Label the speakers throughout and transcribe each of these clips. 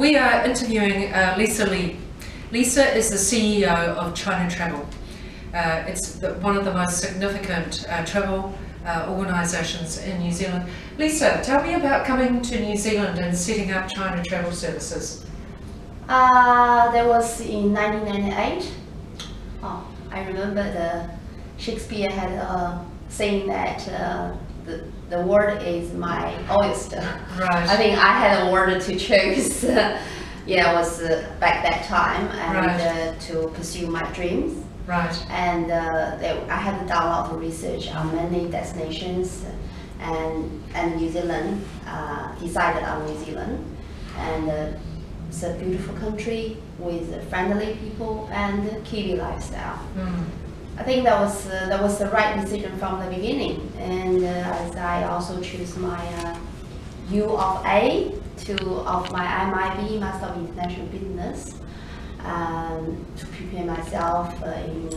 Speaker 1: We are interviewing Lisa Lee. Lisa is the CEO of China Travel. It's one of the most significant travel organisations in New Zealand. Lisa, tell me about coming to New Zealand and setting up China Travel Services.
Speaker 2: That was in 1998. Oh, I remember Shakespeare had a saying that the word is my oyster.
Speaker 1: Right.
Speaker 2: I think I had a word to choose. Yeah, it was back that time, and
Speaker 1: right.
Speaker 2: To pursue my dreams.
Speaker 1: Right.
Speaker 2: And I had done a lot of research on many destinations, and New Zealand. Decided on New Zealand, and it's a beautiful country with friendly people and Kiwi lifestyle.
Speaker 1: Mm.
Speaker 2: I think that was the right decision from the beginning, and as I also choose my U of A of my MIB, Master of International Business, to prepare myself in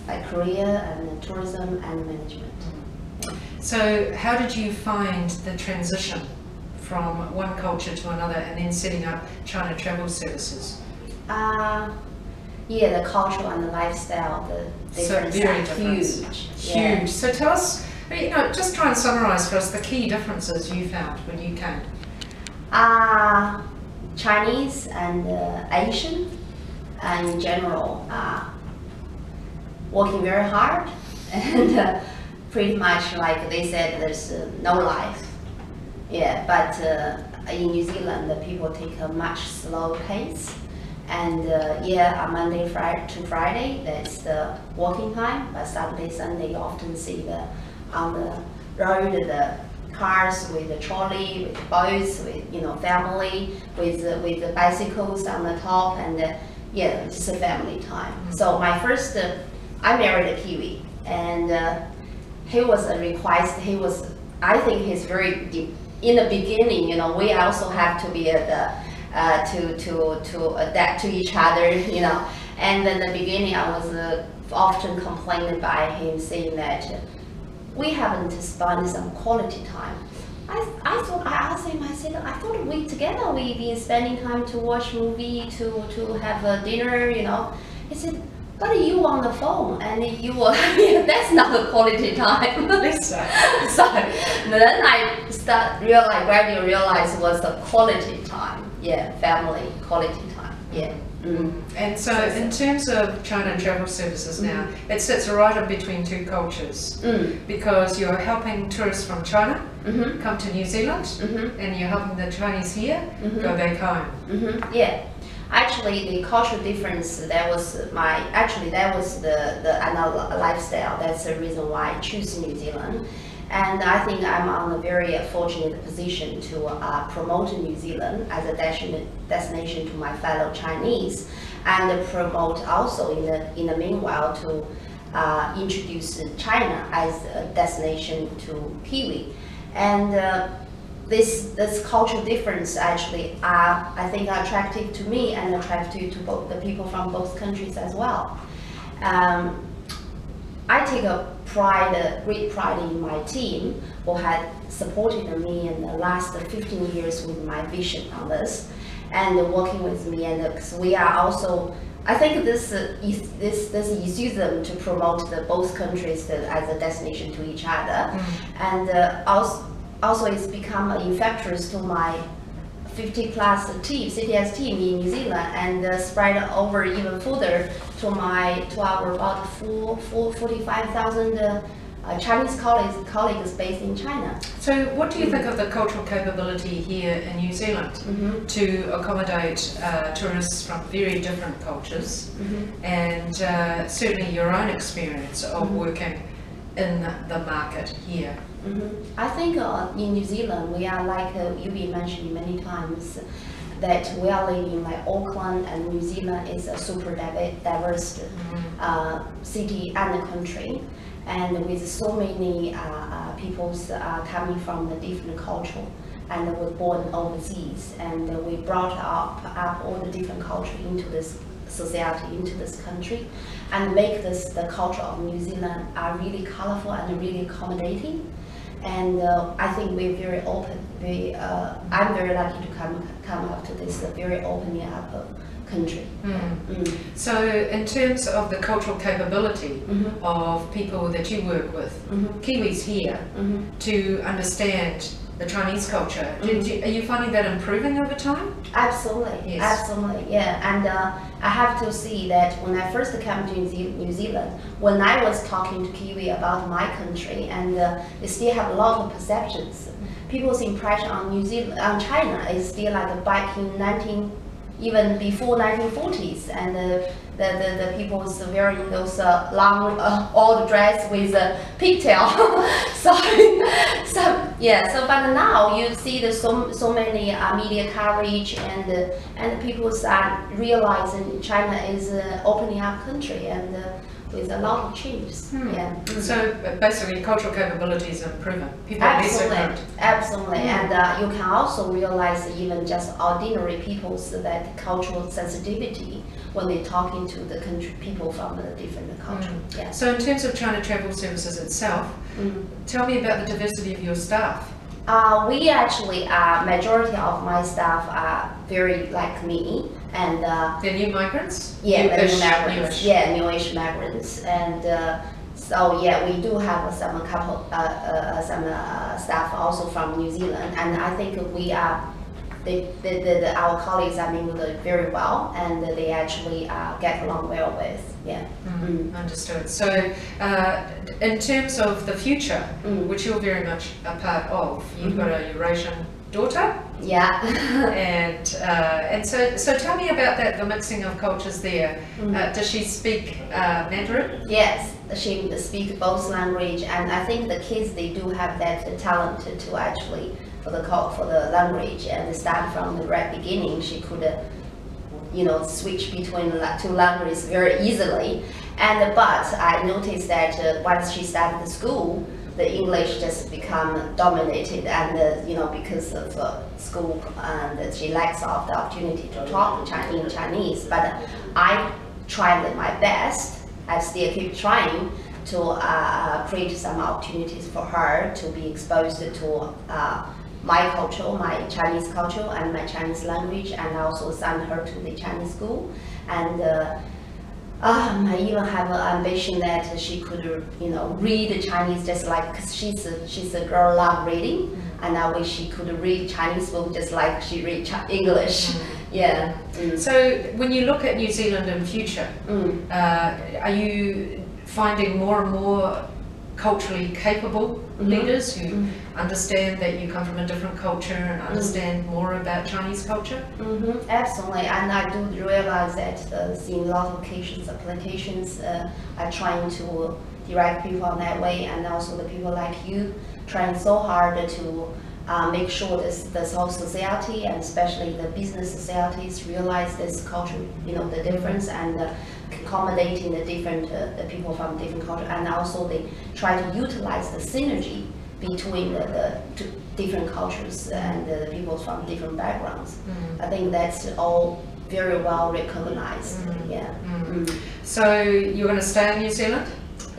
Speaker 2: my career and tourism and management.
Speaker 1: So how did you find the transition from one culture to another and then setting up China Travel Services?
Speaker 2: Yeah, the culture and the lifestyle, the difference are huge.
Speaker 1: Huge.
Speaker 2: Yeah.
Speaker 1: So tell us, just try and summarise for us the key differences you found when you came.
Speaker 2: Chinese and Asian, in general, working very hard, and pretty much like they said, there's no life. Yeah, but in New Zealand, the people take a much slow pace. And yeah, on Monday to Friday, that's the working time. But Saturday, Sunday, you often see on the road the cars with the trolley, with boats, with family, with the bicycles on the top, and yeah, it's a family time. Mm-hmm. So my first, I married a Kiwi, and he was a request. I think he's very deep. In the beginning, we also have to be to adapt to each other, And in the beginning, I was often complained by him, saying that we haven't spent some quality time. I asked him, I said, I thought we together we've been spending time to watch movie, to have a dinner, He said, but you on the phone, and you were, that's not a quality time. So then I gradually realized was the quality time. Yeah, family quality time. Yeah. Mm.
Speaker 1: And so in terms of China Travel Services now, it sits right in between two cultures, because you're helping tourists from China come to New Zealand, and you're helping the Chinese here go back home.
Speaker 2: Yeah. Actually, the cultural difference, that was the lifestyle. That's the reason why I choose New Zealand. And I think I'm on a very fortunate position to promote New Zealand as a destination to my fellow Chinese, and promote also in the meanwhile to introduce China as a destination to Kiwi. And this cultural difference actually I think are attractive to me and attractive to both the people from both countries as well. I take great pride in my team, who had supported me in the last 15 years with my vision on this, and working with me. And we are also, I think this eases them to promote both countries as a destination to each other, and also it's become infectious to my 50-plus CTS team in New Zealand, and spread over even further to our about 45,000 Chinese colleagues based in China.
Speaker 1: So what do you think of the cultural capability here in New Zealand to accommodate tourists from very different cultures, and certainly your own experience of working in the market here?
Speaker 2: I think in New Zealand, we are like you've been mentioning many times, that we are living like Auckland, and New Zealand is a super diverse city and country, and with so many people coming from the different culture, and were born overseas, and we brought up all the different culture into this society, into this country, and make the culture of New Zealand really colorful and really accommodating. And I think we're very open I'm very lucky to come up to this very opening up country.
Speaker 1: So in terms of the cultural capability of people that you work with, Kiwis here, to understand the Chinese culture, are you finding that improving over time?
Speaker 2: Absolutely,
Speaker 1: yes.
Speaker 2: Absolutely, yeah. And I have to see that when I first came to New Zealand, when I was talking to Kiwi about my country, and they still have a lot of perceptions. People's impression on New Zealand, on China, is still like back in even before 1940s, and the people was wearing those long old dress with pigtail. so but now you see there's so many media coverage, and people start realizing China is opening up country, and with a lot of changes.
Speaker 1: So basically cultural capabilities are improving. People
Speaker 2: Absolutely. And you can also realize even just ordinary people's that cultural sensitivity when they're talking to the country people from a different culture.
Speaker 1: So in terms of China Travel Services itself, tell me about the diversity of your staff.
Speaker 2: We actually, majority of my staff are very like me, and
Speaker 1: they're new migrants.
Speaker 2: Newish migrants, and so we do have some staff also from New Zealand, and I think we are. Our colleagues are mingled very well, and they actually get along well with.
Speaker 1: Understood. So, in terms of the future, which you're very much a part of, you've got a Eurasian daughter. And so tell me about that, the mixing of cultures there. Does she speak Mandarin?
Speaker 2: Yes, she speaks both language, and I think the kids, they do have that talent to actually for the language, and start from the right beginning. She could switch between two languages very easily. But I noticed that once she started the school, the English just become dominated, and because of school, and she lacks of the opportunity to talk in Chinese. But I tried my best. I still keep trying to create some opportunities for her to be exposed to my culture, my Chinese culture, and my Chinese language, and also send her to the Chinese school. And I even have an ambition that she could, read Chinese, just like, because she's a girl love reading, and I wish she could read Chinese book just like she read English.
Speaker 1: So when you look at New Zealand in future, are you finding more and more culturally capable leaders who understand that you come from a different culture and understand more about Chinese culture?
Speaker 2: Absolutely, and I do realize that in a lot of occasions, applications are trying to direct people on that way, and also the people like you trying so hard to make sure this whole society, and especially the business societies, realize this culture, the difference, and accommodating the different the people from different culture, and also they try to utilize the synergy between the different cultures and the people from different backgrounds. I think that's all very well recognized.
Speaker 1: So you're going to stay in New Zealand?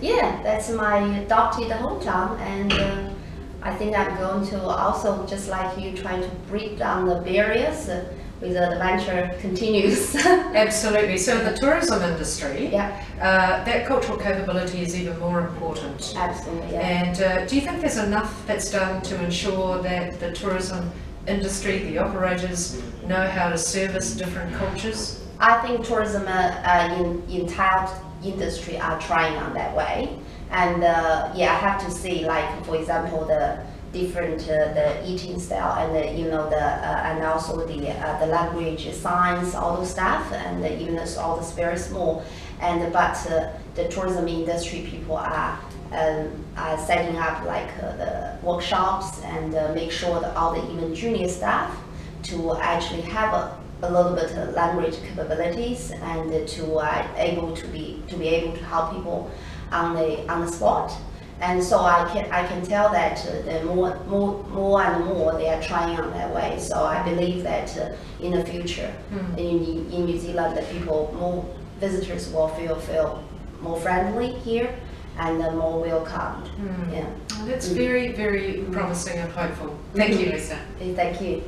Speaker 2: That's my adopted hometown, and I think I'm going to also, just like you, trying to break down the barriers with the adventure continues.
Speaker 1: Absolutely. So in the tourism industry, that cultural capability is even more important.
Speaker 2: Absolutely.
Speaker 1: And do you think there's enough that's done to ensure that the tourism industry, the operators, know how to service different cultures?
Speaker 2: I think tourism in entire industry are trying on that way. And I have to say, like, for example, the different the eating style, and and also the language, science, all those stuff, and even all this very small. But the tourism industry people are setting up like the workshops, and make sure that all the even junior staff to actually have a little bit of language capabilities, and to be able to help people on the spot. And so I can tell that the more and more they are trying on that way. So I believe that in the future, in New Zealand, the more visitors will feel more friendly here, and more welcomed.
Speaker 1: That's very, very promising and hopeful. Thank you, Lisa.
Speaker 2: Thank you.